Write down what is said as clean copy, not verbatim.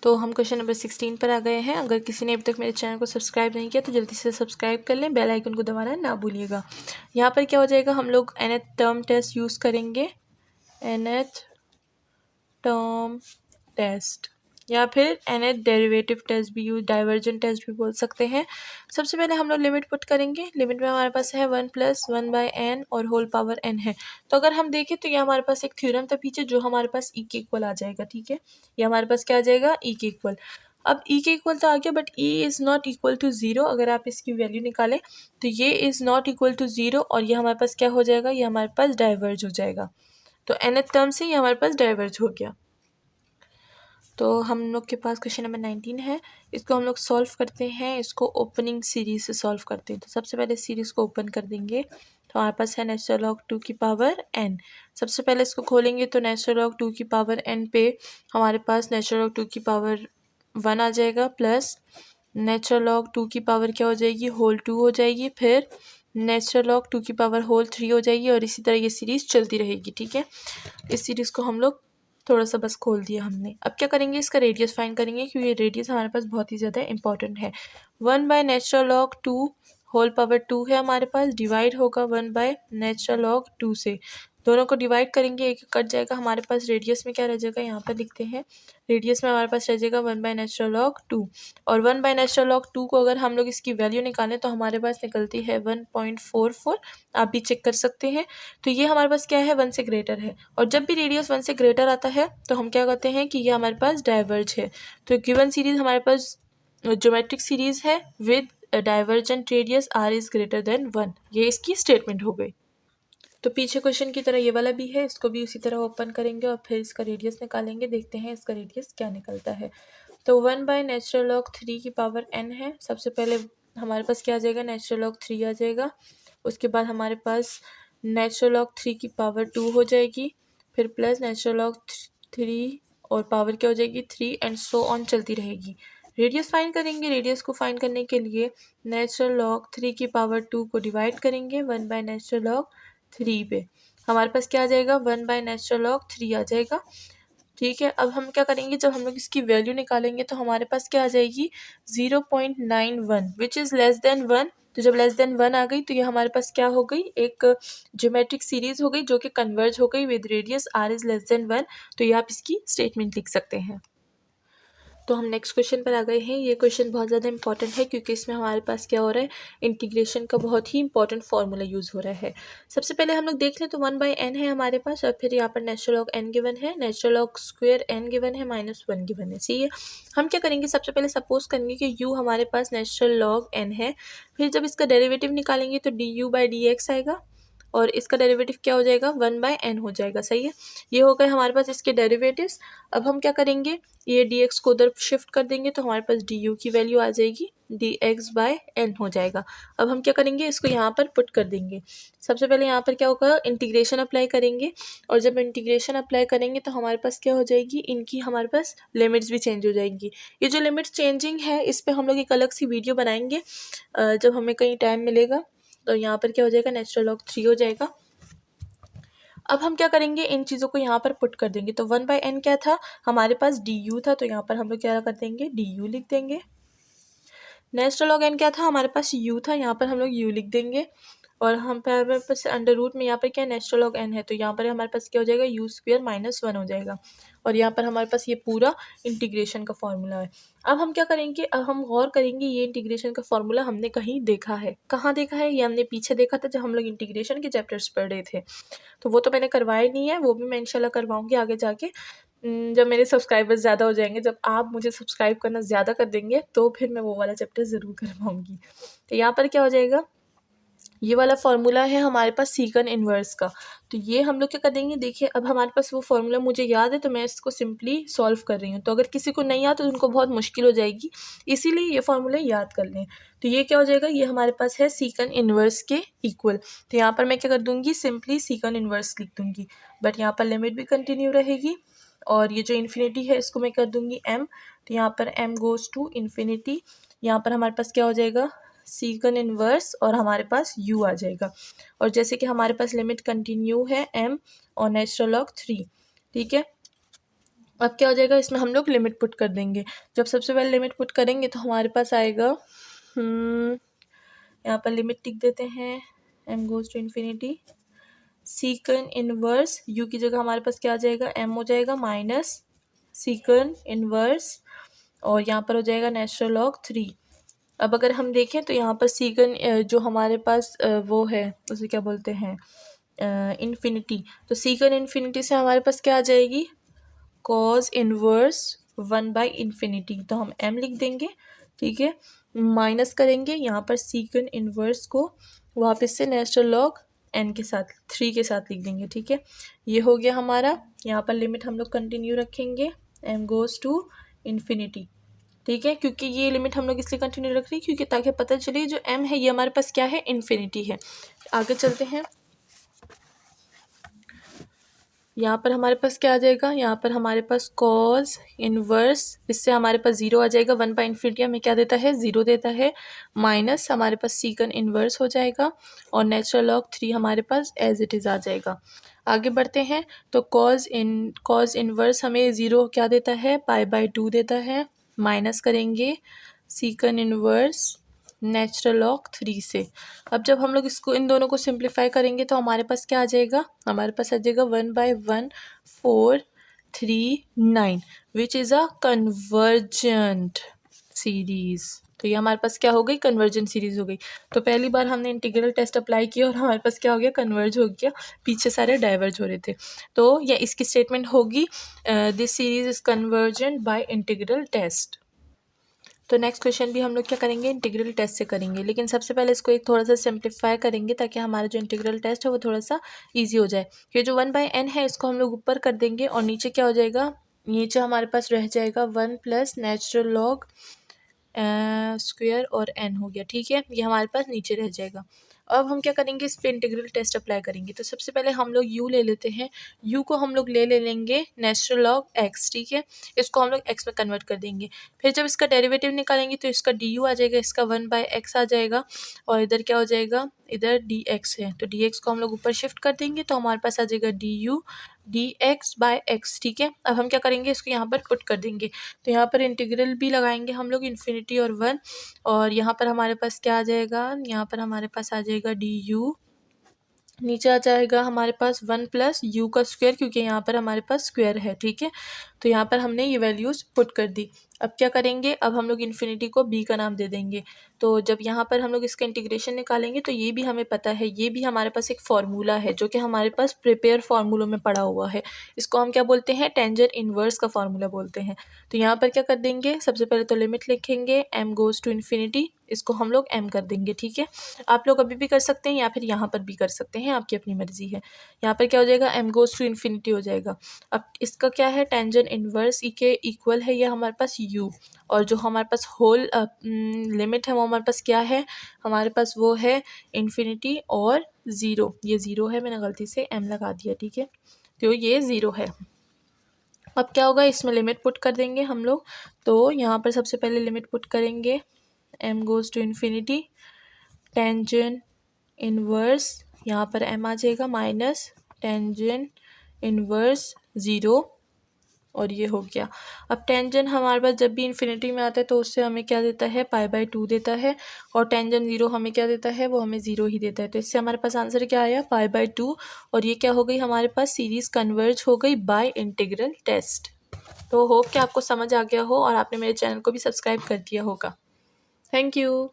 तो हम question number 16 पर आ गए हैं। अगर किसी ने अभी तक मेरे चैनल को सब्सक्राइब नहीं किया तो जल्दी से सब्सक्राइब कर लें, बेल आइकन को दबाना ना भूलिएगा। यहाँ पर क्या हो जाएगा, हम लोग nth टर्म टेस्ट यूज़ करेंगे, nth टर्म टेस्ट या फिर nth डेरिवेटिव टेस्ट भी यूज, डाइवर्जेंट टेस्ट भी बोल सकते हैं। सबसे पहले हम लोग लिमिट पुट करेंगे। लिमिट में हमारे पास है 1 + 1/n और होल पावर n है। तो अगर हम देखें तो ये हमारे पास एक थ्योरम था पीछे जो हमारे पास e के इक्वल आ जाएगा। ठीक है, ये हमारे पास क्या आ जाएगा, e के इक्वल। अब e के इक्वल तो आ गया, but e is not equal to 0। अगर आप इसकी वैल्यू निकालें तो ये इज़ नॉट इक्वल टू 0 और ये हमारे पास क्या हो जाएगा, ये हमारे पास डाइवर्ज हो जाएगा। तो nth टर्म से ये हमारे पास डाइवर्ज हो गया। तो हम लोग के पास क्वेश्चन नंबर 19 है, इसको हम लोग सॉल्व करते हैं। इसको ओपनिंग सीरीज से सॉल्व करते हैं। तो सबसे पहले सीरीज को ओपन कर देंगे। तो हमारे पास है नेचुरल लॉग 2 की पावर n। सबसे पहले इसको खोलेंगे तो नेचुरल लॉग 2 की पावर n पे हमारे पास नेचुरल लॉग 2 की पावर 1 आ जाएगा, प्लस नेचुरल लॉग 2 की पावर क्या हो जाएगी, होल 2 हो जाएगी, फिर नेचुरल लॉग 2 की पावर होल 3 हो जाएगी और इसी तरह ये सीरीज चलती रहेगी। ठीक है, इस सीरीज को हम लोग थोड़ा सा बस खोल दिया हमने। अब क्या करेंगे, इसका रेडियस फाइंड करेंगे क्योंकि ये रेडियस हमारे पास बहुत ही ज़्यादा इंपॉर्टेंट है। 1/नेचुरल लॉग 2 होल पावर 2 है हमारे पास, डिवाइड होगा 1/नेचुरल लॉग 2 से। दोनों को डिवाइड करेंगे, एक कट जाएगा हमारे पास। रेडियस में क्या रह जाएगा, यहाँ पर लिखते हैं। रेडियस में हमारे पास रह जाएगा 1/नेचुरल लॉग 2 और 1/नेचुरल लॉग 2 को अगर हम लोग इसकी वैल्यू निकालें तो हमारे पास निकलती है 1.44। आप भी चेक कर सकते हैं। तो ये हमारे पास क्या है, 1 से ग्रेटर है और जब भी रेडियस 1 से ग्रेटर आता है तो हम क्या कहते हैं कि ये हमारे पास डाइवर्ज है। तो गिवन सीरीज हमारे पास ज्योमेट्रिक सीरीज है with divergent radius r is greater than 1। ये इसकी स्टेटमेंट हो गई। तो पीछे क्वेश्चन की तरह ये वाला भी है, इसको भी उसी तरह ओपन करेंगे और फिर इसका रेडियस निकालेंगे। देखते हैं इसका रेडियस क्या निकलता है। तो 1/नेचुरल लॉग 3 की पावर n है। सबसे पहले हमारे पास क्या आ जाएगा, नेचुरल लॉग 3 आ जाएगा। उसके बाद हमारे पास नेचुरल लॉग 3 की पावर 2 हो जाएगी, फिर प्लस नेचुरल लॉग 3 और पावर क्या हो जाएगी 3 एंड सो ऑन चलती रहेगी। रेडियस फाइंड करेंगे। रेडियस को फाइंड करने के लिए नेचुरल लॉग 3 की पावर 2 को डिवाइड करेंगे 1/नेचुरल लॉग 3 पे। हमारे पास क्या आ जाएगा, 1/नेचुरल लॉग 3 आ जाएगा। ठीक है, अब हम क्या करेंगे, जब हम लोग इसकी वैल्यू निकालेंगे तो हमारे पास क्या आ जाएगी 0.91 विच इज़ लेस देन 1। तो जब लेस देन 1 आ गई तो ये हमारे पास क्या हो गई, एक ज्योमेट्रिक सीरीज हो गई जो कि कन्वर्ज हो गई with radius r is less than 1। तो ये आप इसकी स्टेटमेंट लिख सकते हैं। तो हम नेक्स्ट क्वेश्चन पर आ गए हैं। ये क्वेश्चन बहुत ज़्यादा इंपॉर्टेंट है क्योंकि इसमें हमारे पास क्या हो रहा है, इंटीग्रेशन का बहुत ही इंपॉर्टेंट फार्मूला यूज़ हो रहा है। सबसे पहले हम लोग देख लें तो 1/n है हमारे पास और फिर यहाँ पर नेचुरल लॉग n गिवन है, natural log square n given है, -1 गिवन है। सही है, हम क्या करेंगे, सबसे पहले सपोज करेंगे कि u हमारे पास नेचुरल लॉग n है। फिर जब इसका डेरिवेटिव निकालेंगे तो du/dx आएगा और इसका डेरिवेटिव क्या हो जाएगा, 1/n हो जाएगा। सही है, ये हो गए हमारे पास इसके डेरिवेटिव्स। अब हम क्या करेंगे, ये dx को उधर शिफ्ट कर देंगे तो हमारे पास du की वैल्यू आ जाएगी, dx/n हो जाएगा। अब हम क्या करेंगे, इसको यहाँ पर पुट कर देंगे। सबसे पहले यहाँ पर क्या होगा, इंटीग्रेशन अप्लाई करेंगे और जब इंटीग्रेशन अप्लाई करेंगे तो हमारे पास क्या हो जाएगी, इनकी हमारे पास लिमिट्स भी चेंज हो जाएंगी। ये जो लिमिट्स चेंजिंग है इस पर हम लोग एक अलग सी वीडियो बनाएंगे जब हमें कहीं टाइम मिलेगा। तो यहाँ पर क्या हो जाएगा, नेचुरल लॉग 3 हो जाएगा। अब हम क्या करेंगे, इन चीज़ों को यहाँ पर पुट कर देंगे। तो 1/n क्या था, हमारे पास du था, तो यहाँ पर हम लोग क्या कर देंगे, du लिख देंगे। नेचुरल लॉग n क्या था, हमारे पास u था, यहाँ पर हम लोग u लिख देंगे। और हम पर हमारे पास अंडर रूट में यहाँ पर क्या नेचुरल लॉग n है तो यहाँ पर हमारे पास क्या हो जाएगा, u² -1 हो जाएगा। और यहाँ पर हमारे पास ये पूरा इंटीग्रेशन का फॉर्मूला है। अब हम क्या करेंगे, अब हम गौर करेंगे, ये इंटीग्रेशन का फॉर्मूला हमने कहीं देखा है। कहाँ देखा है, ये हमने पीछे देखा था जब हम लोग इंटीग्रेशन के चैप्टर्स पढ़ रहे थे। तो वो तो मैंने करवाया नहीं है, वो भी मैं इंशाल्लाह करवाऊँगी आगे जाके जब मेरे सब्सक्राइबर्स ज़्यादा हो जाएंगे, जब आप मुझे सब्सक्राइब करना ज़्यादा कर देंगे तो फिर मैं वो वाला चैप्टर ज़रूर करवाऊँगी। तो यहाँ पर क्या हो जाएगा, ये वाला फार्मूला है हमारे पास सीकन इन्वर्स का। तो ये हम लोग क्या कर देंगे, देखिए अब हमारे पास वो फार्मूला मुझे याद है तो मैं इसको सिंपली सॉल्व कर रही हूँ। तो अगर किसी को नहीं आता तो उनको बहुत मुश्किल हो जाएगी, इसीलिए ये फार्मूला याद कर लें। तो ये क्या हो जाएगा, ये हमारे पास है सीकन इन्वर्स के इक्वल। तो यहाँ पर मैं क्या कर दूँगी, सिंपली सीकन इन्वर्स लिख दूँगी, बट यहाँ पर लिमिट भी कंटिन्यू रहेगी और ये जो इन्फिनिटी है इसको मैं कर दूँगी m। तो यहाँ पर m गोज़ टू इन्फिनिटी। यहाँ पर हमारे पास क्या हो जाएगा, सीकन इन्वर्स और हमारे पास u आ जाएगा। और जैसे कि हमारे पास लिमिट कंटिन्यू है m और नेचुरल लॉग 3। ठीक है, अब क्या हो जाएगा, इसमें हम लोग लिमिट पुट कर देंगे। जब सबसे पहले लिमिट पुट करेंगे तो हमारे पास आएगा, यहाँ पर लिमिट लिख देते हैं, m goes to infinity secant inverse u की जगह हमारे पास क्या आ जाएगा, m हो जाएगा माइनस सीकन इनवर्स और यहाँ पर हो जाएगा नेचुरल लॉग 3। अब अगर हम देखें तो यहाँ पर सीकन जो हमारे पास वो है उसे क्या बोलते हैं, इन्फिनिटी। तो सीकन इन्फिनिटी से हमारे पास क्या आ जाएगी, कॉज इनवर्स 1/इन्फिनिटी। तो हम m लिख देंगे, ठीक है, माइनस करेंगे यहाँ पर सीकन इनवर्स को, वापस से नेचुरल लॉग n के साथ 3 के साथ लिख देंगे, ठीक है। ये हो गया हमारा। यहाँ पर लिमिट हम लोग कंटिन्यू रखेंगे, m गोज़ टू इन्फिनिटी, ठीक है, क्योंकि ये लिमिट हम लोग इसलिए कंटिन्यू रख रहे हैं क्योंकि ताकि पता चले जो m है ये हमारे पास क्या है, इन्फिनिटी है। आगे चलते हैं, यहाँ पर हमारे पास क्या आ जाएगा, यहाँ पर हमारे पास कॉज इनवर्स, इससे हमारे पास 0 आ जाएगा, 1/इन्फिनिटी हमें क्या देता है, 0 देता है, माइनस हमारे पास सीकन इनवर्स हो जाएगा और नेचुरल लॉग 3 हमारे पास एज इट इज़ आ जाएगा। आगे बढ़ते हैं, तो कॉज इनवर्स हमें 0 क्या देता है, π/2 देता है, माइनस करेंगे सीकन इनवर्स नेचुरल लॉग 3 से। अब जब हम लोग इसको इन दोनों को सिंप्लीफाई करेंगे तो हमारे पास क्या आ जाएगा, हमारे पास आ जाएगा 1/1439 which is a convergent series. तो ये हमारे पास क्या हो गई, कन्वर्जेंट सीरीज़ हो गई। तो पहली बार हमने इंटीग्रल टेस्ट अप्लाई किया और हमारे पास क्या हो गया, कन्वर्ज हो गया, पीछे सारे डाइवर्ज हो रहे थे। तो ये इसकी स्टेटमेंट होगी, this series is convergent by integral test. तो नेक्स्ट क्वेश्चन भी हम लोग क्या करेंगे, इंटीग्रल टेस्ट से करेंगे, लेकिन सबसे पहले इसको एक थोड़ा सा सिंप्लीफाई करेंगे ताकि हमारा जो इंटीग्रल टेस्ट है वो थोड़ा सा इजी हो जाए। ये जो 1/n है इसको हम लोग ऊपर कर देंगे और नीचे क्या हो जाएगा, नीचे हमारे पास रह जाएगा 1 प्लस नेचुरल लॉग स्क्वायर और n हो गया, ठीक है, ये हमारे पास नीचे रह जाएगा। अब हम क्या करेंगे, इस पर इंटीग्रल टेस्ट अप्लाई करेंगे। तो सबसे पहले हम लोग u ले लेते हैं, u को हम लोग ले लेंगे नेचुरल लॉग x, ठीक है, इसको हम लोग x में कन्वर्ट कर देंगे। फिर जब इसका डेरिवेटिव निकालेंगे तो इसका du आ जाएगा, इसका 1/x आ जाएगा और इधर क्या हो जाएगा, इधर dx है, तो dx को हम लोग ऊपर शिफ्ट कर देंगे तो हमारे पास आ जाएगा du dx/x, ठीक है। अब हम क्या करेंगे, इसको यहाँ पर पुट कर देंगे, तो यहाँ पर इंटीग्रल भी लगाएंगे हम लोग इन्फिनिटी और 1 और यहाँ पर हमारे पास क्या आ जाएगा, यहाँ पर हमारे पास आ जाएगा du, नीचे आ जाएगा हमारे पास 1 प्लस u का स्क्वायर, क्योंकि यहाँ पर हमारे पास स्क्वायर है, ठीक है। तो यहाँ पर हमने ये वैल्यूज़ पुट कर दी। अब क्या करेंगे, अब हम लोग इन्फिनिटी को b का नाम दे देंगे। तो जब यहाँ पर हम लोग इसका इंटीग्रेशन निकालेंगे तो ये भी हमें पता है, ये भी हमारे पास एक फार्मूला है जो कि हमारे पास प्रिपेयर फार्मूलों में पड़ा हुआ है। इसको हम क्या बोलते हैं, टेंजेंट इनवर्स का फार्मूला बोलते हैं। तो यहाँ पर क्या कर देंगे, सबसे पहले तो लिमिट लिखेंगे m गोज़ टू इन्फिनिटी, इसको हम लोग m कर देंगे, ठीक है। आप लोग अभी भी कर सकते हैं या फिर यहाँ पर भी कर सकते हैं, आपकी अपनी मर्जी है। यहाँ पर क्या हो जाएगा, m गोज़ टू इन्फिनिटी हो जाएगा। अब इसका क्या है, टेंजेंट इनवर्स ई के इक्वल है ये हमारे पास u, और जो हमारे पास होल लिमिट है वो हमारे पास क्या है, हमारे पास वो है इन्फिनिटी और 0, ये 0 है, मैंने गलती से m लगा दिया, ठीक है, तो ये 0 है। अब क्या होगा, इसमें लिमिट पुट कर देंगे हम लोग। तो यहाँ पर सबसे पहले लिमिट पुट करेंगे, m goes to infinity tangent inverse, यहाँ पर m आ जाएगा माइनस टेंजेंट इनवर्स 0 और ये हो गया। अब टेंजेंट हमारे पास जब भी इन्फिनिटी में आता है तो उससे हमें क्या देता है, π/2 देता है, और टेंजेंट 0 हमें क्या देता है, वो हमें 0 ही देता है। तो इससे हमारे पास आंसर क्या आया, π/2, और ये क्या हो गई, हमारे पास सीरीज़ कन्वर्ज हो गई बाय इंटीग्रल टेस्ट। तो होप कि आपको समझ आ गया हो और आपने मेरे चैनल को भी सब्सक्राइब कर दिया होगा। Thank you.